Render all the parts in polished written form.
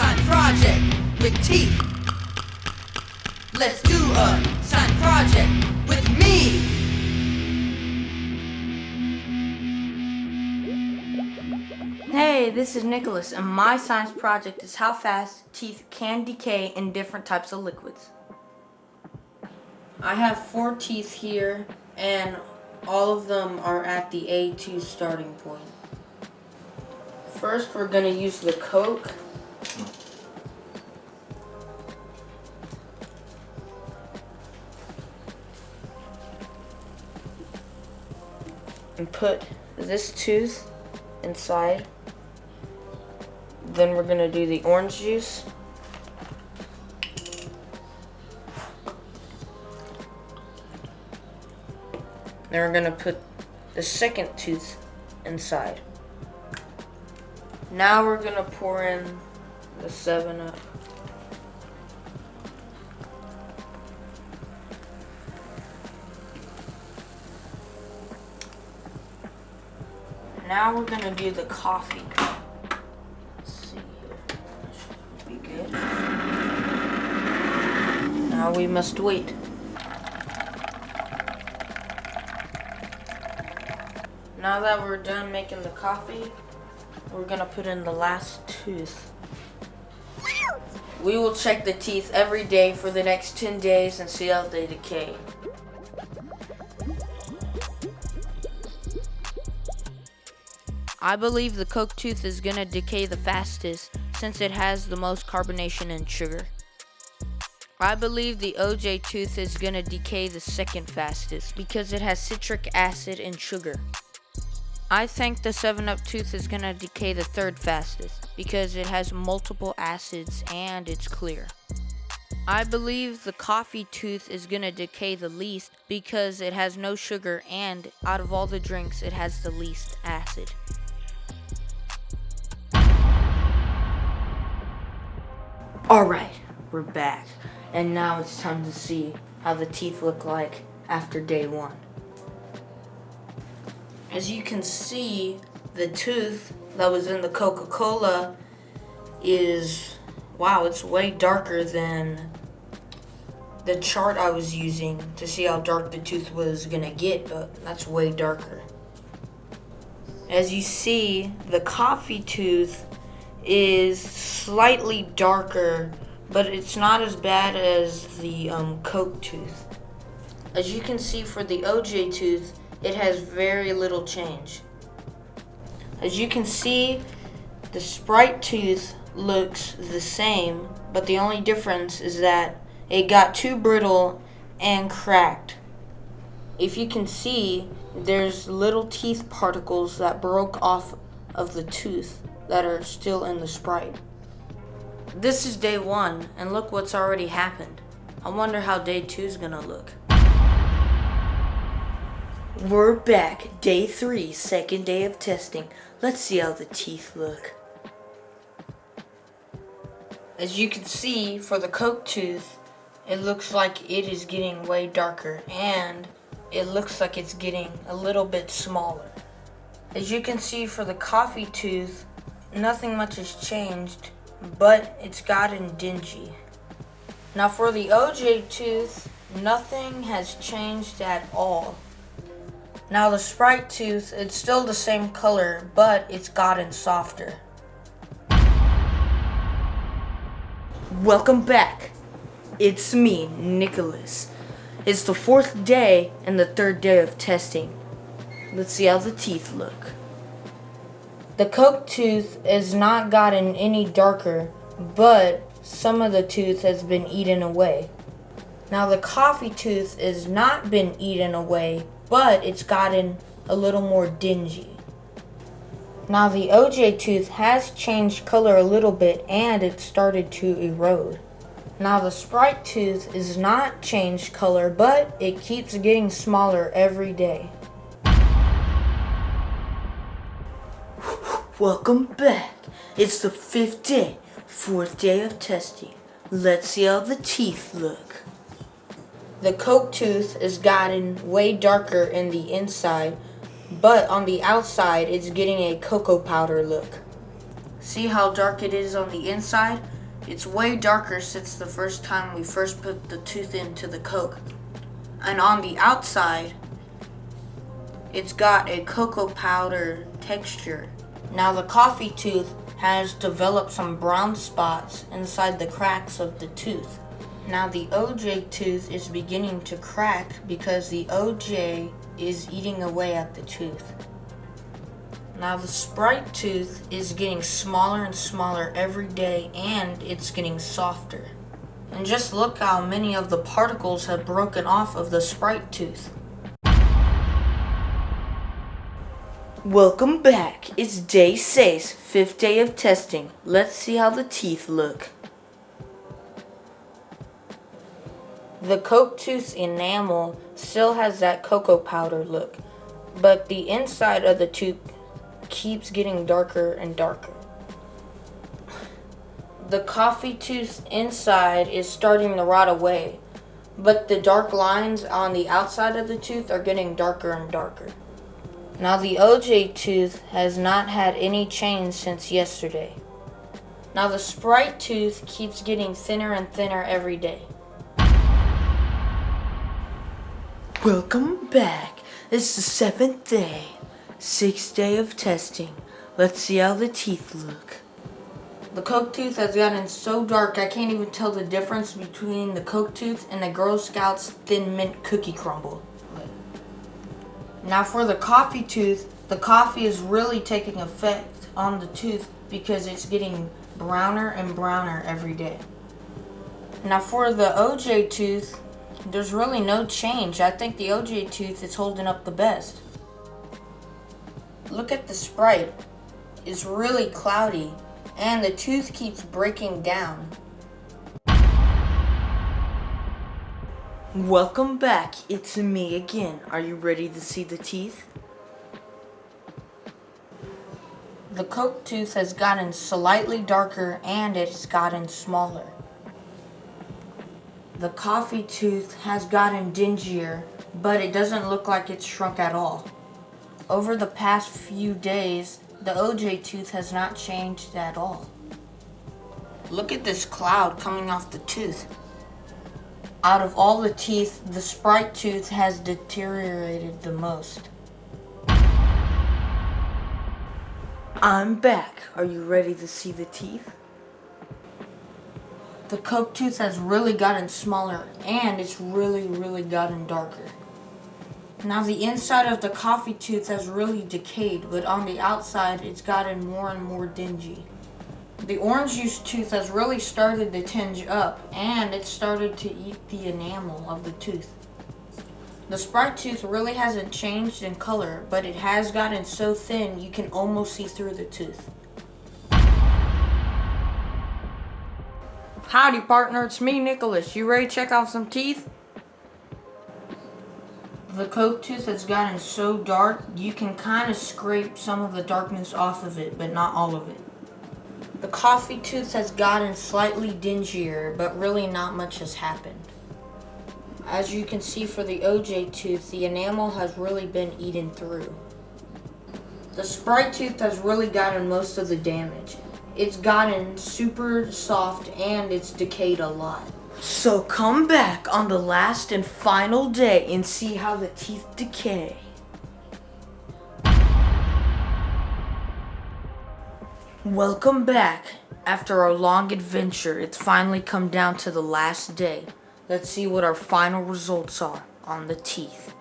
science project with teeth. Let's do a science project with me. Hey, this is Nicholas, and my science project is how fast teeth can decay in different types of liquids. I have 4 teeth here, and all of them are at the A2 starting point. First, we're going to use the Coke. And put this tooth inside. Then we're going to do the orange juice. Then we're going to put the second tooth inside. Now we're going to pour in the 7-Up. Now we're going to do the coffee. Let's see here. That should be good. Now we must wait. Now that we're done making the coffee, we're going to put in the last tooth. We will check the teeth every day for the next 10 days and see how they decay. I believe the Coke tooth is going to decay the fastest since it has the most carbonation and sugar. I believe the OJ tooth is going to decay the second fastest because it has citric acid and sugar. I think the 7-Up tooth is going to decay the third fastest because it has multiple acids and it's clear. I believe the coffee tooth is going to decay the least because it has no sugar and out of all the drinks it has the least acid. Alright, we're back, and now it's time to see how the teeth look like after day 1. As you can see, the tooth that was in the Coca-Cola is, wow, it's way darker than the chart I was using to see how dark the tooth was gonna get, but that's way darker. As you see, the coffee tooth is slightly darker, but it's not as bad as the Coke tooth. As you can see for the OJ tooth, it has very little change. As you can see, the Sprite tooth looks the same, but the only difference is that it got too brittle and cracked. If you can see, there's little teeth particles that broke off of the tooth that are still in the Sprite. This is day 1, and look what's already happened. I wonder how day 2 is gonna look. We're back, day 3, second day of testing. Let's see how the teeth look. As you can see, for the Coke tooth, it looks like it is getting way darker, and it looks like it's getting a little bit smaller. As you can see for the coffee tooth, nothing much has changed, but it's gotten dingy. Now for the OJ tooth, nothing has changed at all. Now the Sprite tooth, it's still the same color, but it's gotten softer. Welcome back. It's me, Nicholas. It's the 4th day and the 3rd day of testing. Let's see how the teeth look. The Coke tooth has not gotten any darker, but some of the tooth has been eaten away. Now the coffee tooth has not been eaten away, but it's gotten a little more dingy. Now the OJ tooth has changed color a little bit and it started to erode. Now the Sprite tooth is not changed color, but it keeps getting smaller every day. Welcome back. It's the 5th day, 4th day of testing. Let's see how the teeth look. The Coke tooth has gotten way darker in the inside, but on the outside it's getting a cocoa powder look. See how dark it is on the inside? It's way darker since the first time we first put the tooth into the Coke. And on the outside, it's got a cocoa powder texture. Now the coffee tooth has developed some brown spots inside the cracks of the tooth. Now the OJ tooth is beginning to crack because the OJ is eating away at the tooth. Now the Sprite tooth is getting smaller and smaller every day, and it's getting softer. And just look how many of the particles have broken off of the Sprite tooth. Welcome back. It's day 6, 5th day of testing. Let's see how the teeth look. The Coke tooth enamel still has that cocoa powder look, but the inside of the tooth keeps getting darker and darker. The coffee tooth inside is starting to rot away, but the dark lines on the outside of the tooth are getting darker and darker. Now the OJ tooth has not had any change since yesterday. Now the Sprite tooth keeps getting thinner and thinner every day. Welcome back. It's the 7th day, 6th day of testing. Let's see how the teeth look. The Coke tooth has gotten so dark I can't even tell the difference between the Coke tooth and the Girl Scouts Thin Mint Cookie Crumble. Now for the coffee tooth, the coffee is really taking effect on the tooth because it's getting browner and browner every day. Now for the OJ tooth, there's really no change. I think the OJ tooth is holding up the best. Look at the Sprite. It's really cloudy, and the tooth keeps breaking down. Welcome back. It's me again. Are you ready to see the teeth? The Coke tooth has gotten slightly darker and it's gotten smaller. The coffee tooth has gotten dingier, but it doesn't look like it's shrunk at all. Over the past few days, the OJ tooth has not changed at all. Look at this cloud coming off the tooth. Out of all the teeth, the Sprite tooth has deteriorated the most. I'm back. Are you ready to see the teeth? The Coke tooth has really gotten smaller, and it's really gotten darker. Now the inside of the coffee tooth has really decayed, but on the outside it's gotten more and more dingy. The orange juice tooth has really started to tinge up, and it started to eat the enamel of the tooth. The Sprite tooth really hasn't changed in color, but it has gotten so thin you can almost see through the tooth. Howdy partner, it's me Nicholas. You ready to check out some teeth? The Coke tooth has gotten so dark you can kind of scrape some of the darkness off of it, but not all of it. The coffee tooth has gotten slightly dingier, but really not much has happened. As you can see for the OJ tooth, the enamel has really been eaten through. The Sprite tooth has really gotten most of the damage. It's gotten super soft and it's decayed a lot. So come back on the last and final day and see how the teeth decay. Welcome back. After our long adventure, it's finally come down to the last day. Let's see what our final results are on the teeth.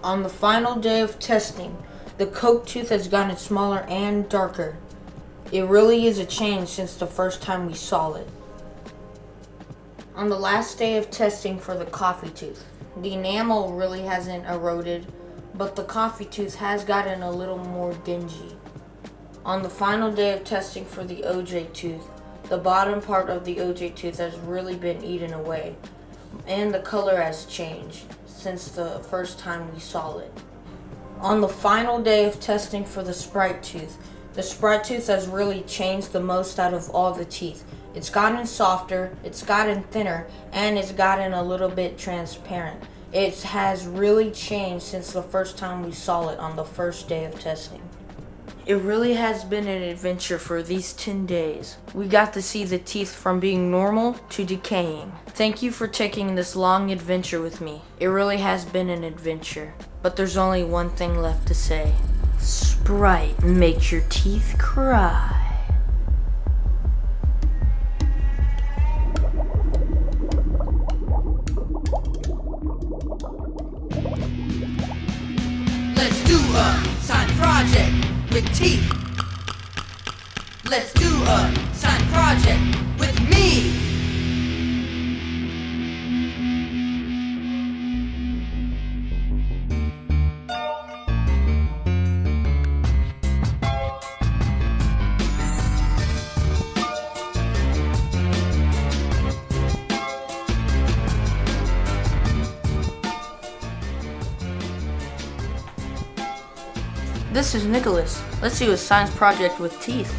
On the final day of testing, the Coke tooth has gotten smaller and darker. It really is a change since the first time we saw it. On the last day of testing for the coffee tooth, the enamel really hasn't eroded, but the coffee tooth has gotten a little more dingy. On the final day of testing for the OJ tooth, the bottom part of the OJ tooth has really been eaten away, and the color has changed since the first time we saw it. On the final day of testing for the Sprite tooth has really changed the most out of all the teeth. It's gotten softer, it's gotten thinner, and it's gotten a little bit transparent. It has really changed since the first time we saw it on the first day of testing. It really has been an adventure for these 10 days. We got to see the teeth from being normal to decaying. Thank you for taking this long adventure with me. It really has been an adventure. But there's only one thing left to say. Sprite makes your teeth cry. Let's do a science project with teeth. Let's do a science project with me. This is Nicholas. Let's do a science project with teeth.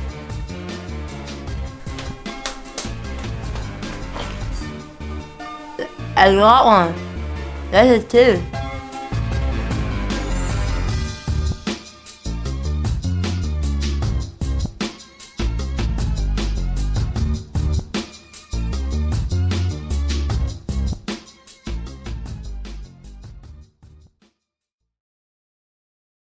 I got one. That's a tooth.